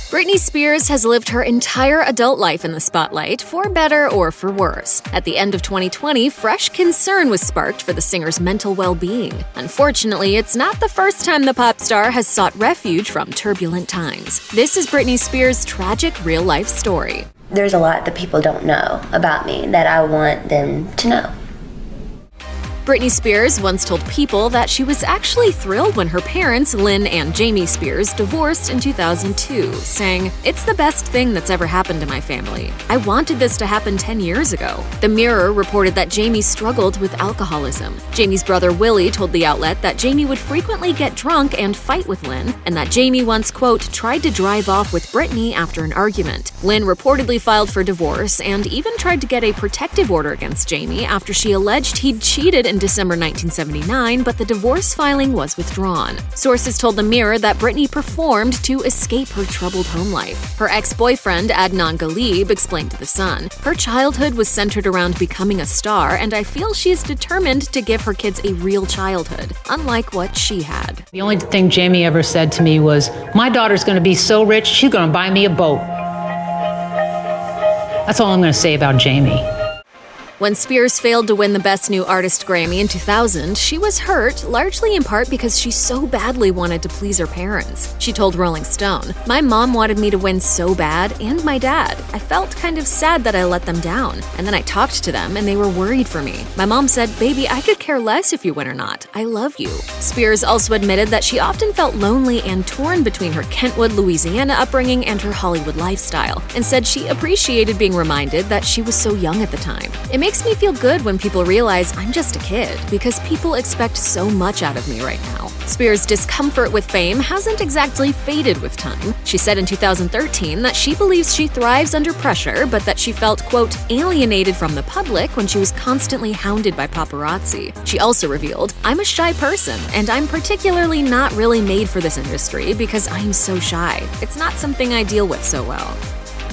Britney Spears has lived her entire adult life in the spotlight, for better or for worse. At the end of 2020, fresh concern was sparked for the singer's mental well-being. Unfortunately, it's not the first time the pop star has sought refuge from turbulent times. This is Britney Spears' tragic real-life story. There's a lot that people don't know about me that I want them to know. Britney Spears once told People that she was actually thrilled when her parents, Lynn and Jamie Spears, divorced in 2002, saying, "It's the best thing that's ever happened to my family. I wanted this to happen 10 years ago." The Mirror reported that Jamie struggled with alcoholism. Jamie's brother Willie told the outlet that Jamie would frequently get drunk and fight with Lynn, and that Jamie once, quote, tried to drive off with Britney after an argument. Lynn reportedly filed for divorce and even tried to get a protective order against Jamie after she alleged he'd cheated in December 1979, but the divorce filing was withdrawn. Sources told the Mirror that Britney performed to escape her troubled home life. Her ex-boyfriend, Adnan Ghalib, explained to The Sun, "Her childhood was centered around becoming a star, and I feel she's determined to give her kids a real childhood, unlike what she had." The only thing Jamie ever said to me was, "My daughter's going to be so rich, she's going to buy me a boat." That's all I'm going to say about Jamie. When Spears failed to win the Best New Artist Grammy in 2000, she was hurt, largely in part because she so badly wanted to please her parents. She told Rolling Stone, "My mom wanted me to win so bad, and my dad. I felt kind of sad that I let them down. And then I talked to them, and they were worried for me. My mom said, 'Baby, I could care less if you win or not. I love you.'" Spears also admitted that she often felt lonely and torn between her Kentwood, Louisiana upbringing and her Hollywood lifestyle, and said she appreciated being reminded that she was so young at the time. "It makes me feel good when people realize I'm just a kid, because people expect so much out of me right now." Spears' discomfort with fame hasn't exactly faded with time. She said in 2013 that she believes she thrives under pressure, but that she felt, quote, alienated from the public when she was constantly hounded by paparazzi. She also revealed, "I'm a shy person, and I'm particularly not really made for this industry because I'm so shy. It's not something I deal with so well."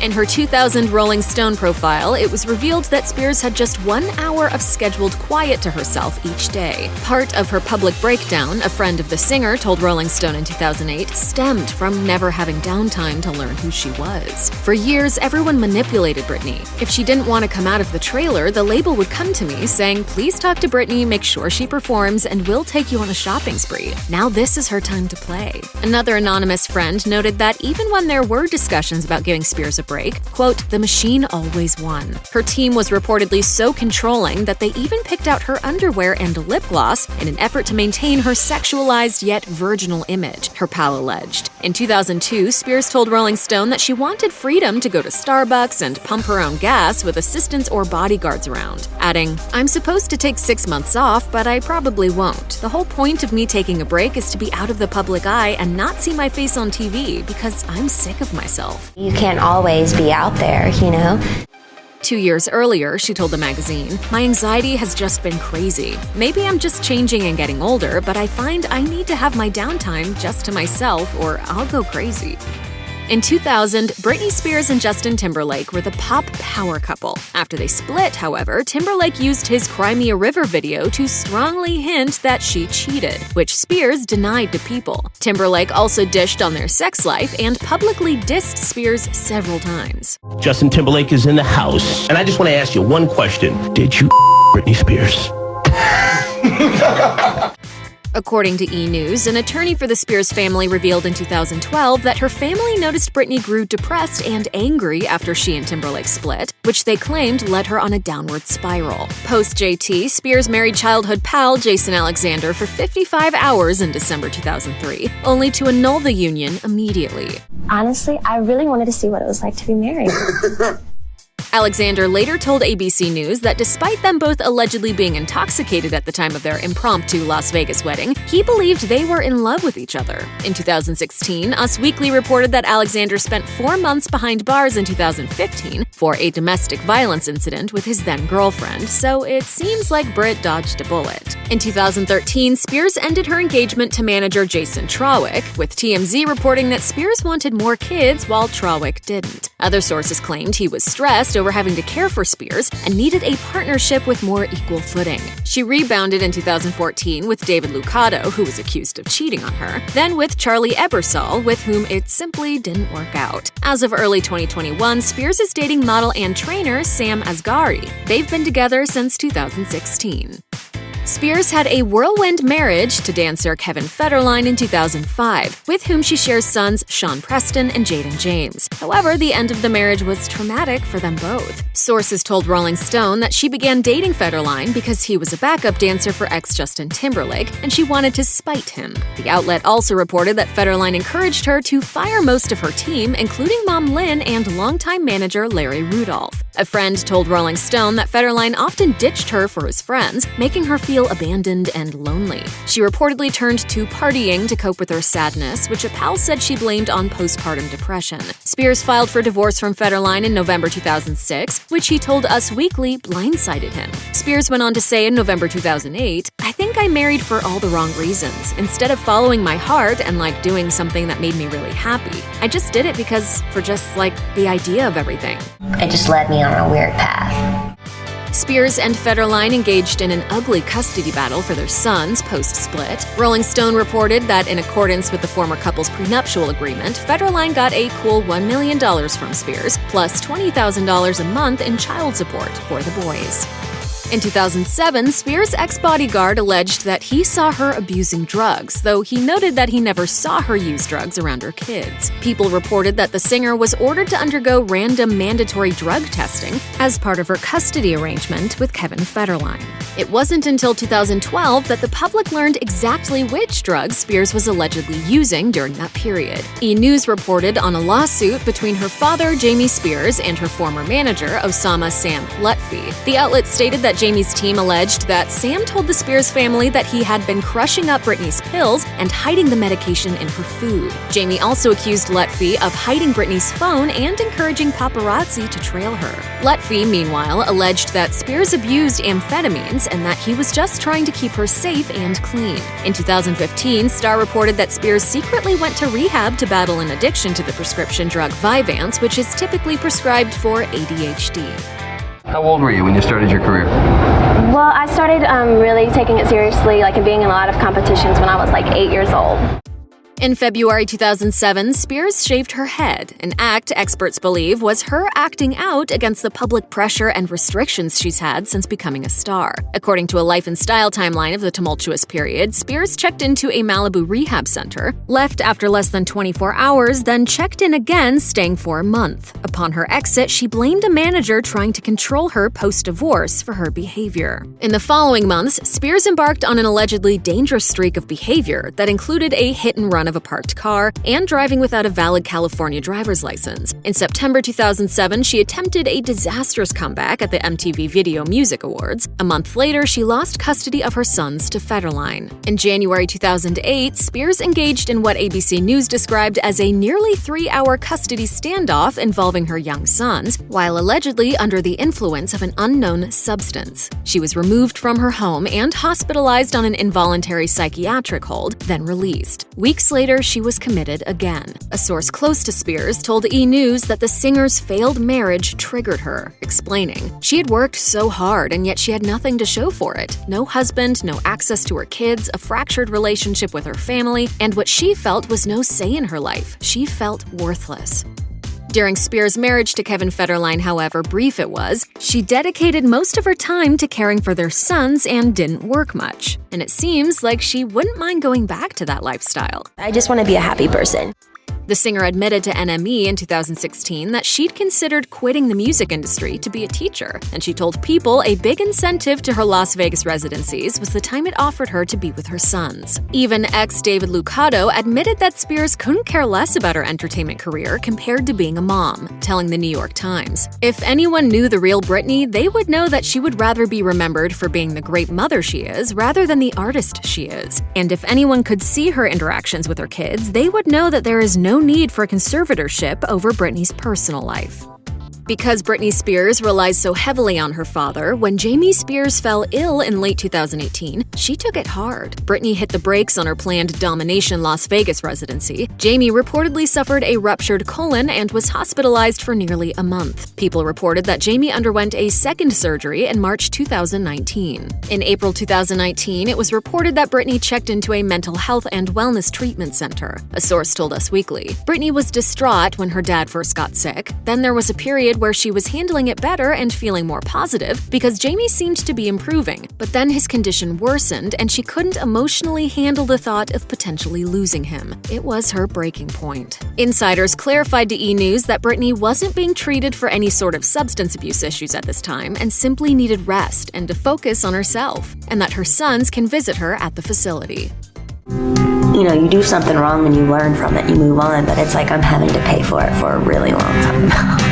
In her 2000 Rolling Stone profile, it was revealed that Spears had just 1 hour of scheduled quiet to herself each day. Part of her public breakdown, a friend of the singer told Rolling Stone in 2008, stemmed from never having downtime to learn who she was. For years, everyone manipulated Britney. If she didn't want to come out of the trailer, the label would come to me saying, "Please talk to Britney, make sure she performs, and we'll take you on a shopping spree. Now this is her time to play." Another anonymous friend noted that even when there were discussions about giving Spears a break, quote, "the machine always won." Her team was reportedly so controlling that they even picked out her underwear and lip gloss in an effort to maintain her sexualized yet virginal image, her pal alleged. In 2002, Spears told Rolling Stone that she wanted freedom to go to Starbucks and pump her own gas with assistants or bodyguards around, adding, "I'm supposed to take 6 months off, but I probably won't. The whole point of me taking a break is to be out of the public eye and not see my face on TV because I'm sick of myself." You can't always be out there, you know? 2 years earlier, she told the magazine, "My anxiety has just been crazy. Maybe I'm just changing and getting older, but I find I need to have my downtime just to myself or I'll go crazy." In 2000, Britney Spears and Justin Timberlake were the pop power couple. After they split, however, Timberlake used his Cry Me a River video to strongly hint that she cheated, which Spears denied to People. Timberlake also dished on their sex life and publicly dissed Spears several times. Justin Timberlake is in the house, and I just want to ask you one question. Did you Britney Spears? According to E! News, an attorney for the Spears family revealed in 2012 that her family noticed Britney grew depressed and angry after she and Timberlake split, which they claimed led her on a downward spiral. Post-JT, Spears married childhood pal Jason Alexander for 55 hours in December 2003, only to annul the union immediately. Honestly, I really wanted to see what it was like to be married. Alexander later told ABC News that despite them both allegedly being intoxicated at the time of their impromptu Las Vegas wedding, he believed they were in love with each other. In 2016, Us Weekly reported that Alexander spent 4 months behind bars in 2015 for a domestic violence incident with his then-girlfriend, so it seems like Britt dodged a bullet. In 2013, Spears ended her engagement to manager Jason Trawick, with TMZ reporting that Spears wanted more kids while Trawick didn't. Other sources claimed he was stressed over having to care for Spears and needed a partnership with more equal footing. She rebounded in 2014 with David Lucado, who was accused of cheating on her, then with Charlie Ebersol, with whom it simply didn't work out. As of early 2021, Spears is dating model and trainer Sam Asghari. They've been together since 2016. Spears had a whirlwind marriage to dancer Kevin Federline in 2005, with whom she shares sons Sean Preston and Jaden James. However, the end of the marriage was traumatic for them both. Sources told Rolling Stone that she began dating Federline because he was a backup dancer for ex-Justin Timberlake, and she wanted to spite him. The outlet also reported that Federline encouraged her to fire most of her team, including mom Lynn and longtime manager Larry Rudolph. A friend told Rolling Stone that Federline often ditched her for his friends, making her feel abandoned and lonely. She reportedly turned to partying to cope with her sadness, which a pal said she blamed on postpartum depression. Spears filed for divorce from Federline in November 2006, which he told Us Weekly blindsided him. Spears went on to say in November 2008, "I think I married for all the wrong reasons. Instead of following my heart and doing something that made me really happy, I just did it because for just the idea of everything." It just led me on a weird path. Spears and Federline engaged in an ugly custody battle for their sons post-split. Rolling Stone reported that in accordance with the former couple's prenuptial agreement, Federline got a cool $1 million from Spears, plus $20,000 a month in child support for the boys. In 2007, Spears' ex-bodyguard alleged that he saw her abusing drugs, though he noted that he never saw her use drugs around her kids. People reported that the singer was ordered to undergo random mandatory drug testing as part of her custody arrangement with Kevin Federline. It wasn't until 2012 that the public learned exactly which drugs Spears was allegedly using during that period. E! News reported on a lawsuit between her father, Jamie Spears, and her former manager, Osama Sam Lutfi. The outlet stated that Jamie's team alleged that Sam told the Spears family that he had been crushing up Britney's pills and hiding the medication in her food. Jamie also accused Lutfi of hiding Britney's phone and encouraging paparazzi to trail her. Lutfi, meanwhile, alleged that Spears abused amphetamines and that he was just trying to keep her safe and clean. In 2015, Star reported that Spears secretly went to rehab to battle an addiction to the prescription drug Vyvanse, which is typically prescribed for ADHD. How old were you when you started your career? Well, I started really taking it seriously, and being in a lot of competitions when I was 8 years old. In February 2007, Spears shaved her head, an act experts believe was her acting out against the public pressure and restrictions she's had since becoming a star. According to a life and style timeline of the tumultuous period, Spears checked into a Malibu rehab center, left after less than 24 hours, then checked in again, staying for a month. Upon her exit, she blamed a manager trying to control her post-divorce for her behavior. In the following months, Spears embarked on an allegedly dangerous streak of behavior that included a hit-and-run of a parked car and driving without a valid California driver's license. In September 2007, she attempted a disastrous comeback at the MTV Video Music Awards. A month later, she lost custody of her sons to Federline. In January 2008, Spears engaged in what ABC News described as a nearly 3-hour custody standoff involving her young sons, while allegedly under the influence of an unknown substance. She was removed from her home and hospitalized on an involuntary psychiatric hold, then released. Weeks later, she was committed again. A source close to Spears told E! News that the singer's failed marriage triggered her, explaining, "She had worked so hard and yet she had nothing to show for it. No husband, no access to her kids, a fractured relationship with her family, and what she felt was no say in her life. She felt worthless." During Spears' marriage to Kevin Federline, however brief it was, she dedicated most of her time to caring for their sons and didn't work much. And it seems like she wouldn't mind going back to that lifestyle. I just want to be a happy person. The singer admitted to NME in 2016 that she'd considered quitting the music industry to be a teacher, and she told People a big incentive to her Las Vegas residencies was the time it offered her to be with her sons. Even ex-David Lucado admitted that Spears couldn't care less about her entertainment career compared to being a mom, telling the New York Times, "If anyone knew the real Britney, they would know that she would rather be remembered for being the great mother she is rather than the artist she is. And if anyone could see her interactions with her kids, they would know that there is no need for conservatorship over Britney's personal life." Because Britney Spears relies so heavily on her father, when Jamie Spears fell ill in late 2018, she took it hard. Britney hit the brakes on her planned Domination Las Vegas residency. Jamie reportedly suffered a ruptured colon and was hospitalized for nearly a month. People reported that Jamie underwent a second surgery in March 2019. In April 2019, it was reported that Britney checked into a mental health and wellness treatment center. A source told Us Weekly. Britney was distraught when her dad first got sick. Then there was a period where she was handling it better and feeling more positive because Jamie seemed to be improving. But then his condition worsened and she couldn't emotionally handle the thought of potentially losing him. It was her breaking point. Insiders clarified to E! News that Britney wasn't being treated for any sort of substance abuse issues at this time and simply needed rest and to focus on herself, and that her sons can visit her at the facility. You do something wrong and you learn from it, you move on, but it's like I'm having to pay for it for a really long time.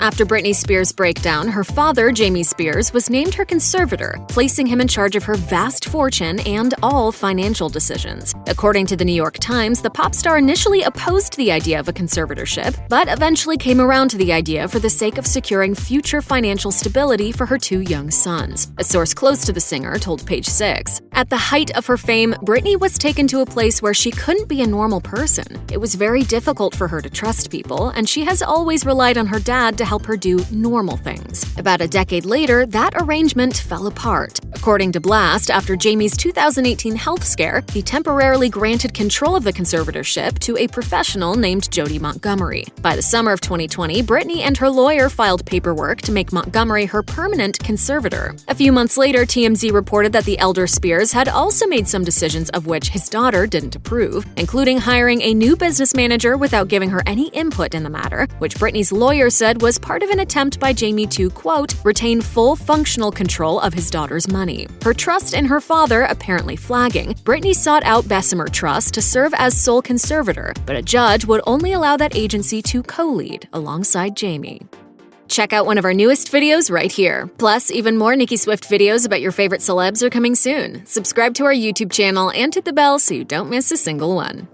After Britney Spears' breakdown, her father, Jamie Spears, was named her conservator, placing him in charge of her vast fortune and all financial decisions. According to the New York Times, the pop star initially opposed the idea of a conservatorship, but eventually came around to the idea for the sake of securing future financial stability for her two young sons. A source close to the singer told Page Six. At the height of her fame, Britney was taken to a place where she couldn't be a normal person. It was very difficult for her to trust people, and she has always relied on her dad to help her do normal things. About a decade later, that arrangement fell apart. According to Blast, after Jamie's 2018 health scare, he temporarily granted control of the conservatorship to a professional named Jody Montgomery. By the summer of 2020, Britney and her lawyer filed paperwork to make Montgomery her permanent conservator. A few months later, TMZ reported that the elder Spears had also made some decisions of which his daughter didn't approve, including hiring a new business manager without giving her any input in the matter, which Britney's lawyer said was part of an attempt by Jamie to, quote, retain full functional control of his daughter's money. Her trust in her father apparently flagging, Britney sought out Bessemer Trust to serve as sole conservator, but a judge would only allow that agency to co-lead alongside Jamie. Check out one of our newest videos right here. Plus, even more Nicki Swift videos about your favorite celebs are coming soon. Subscribe to our YouTube channel and hit the bell so you don't miss a single one.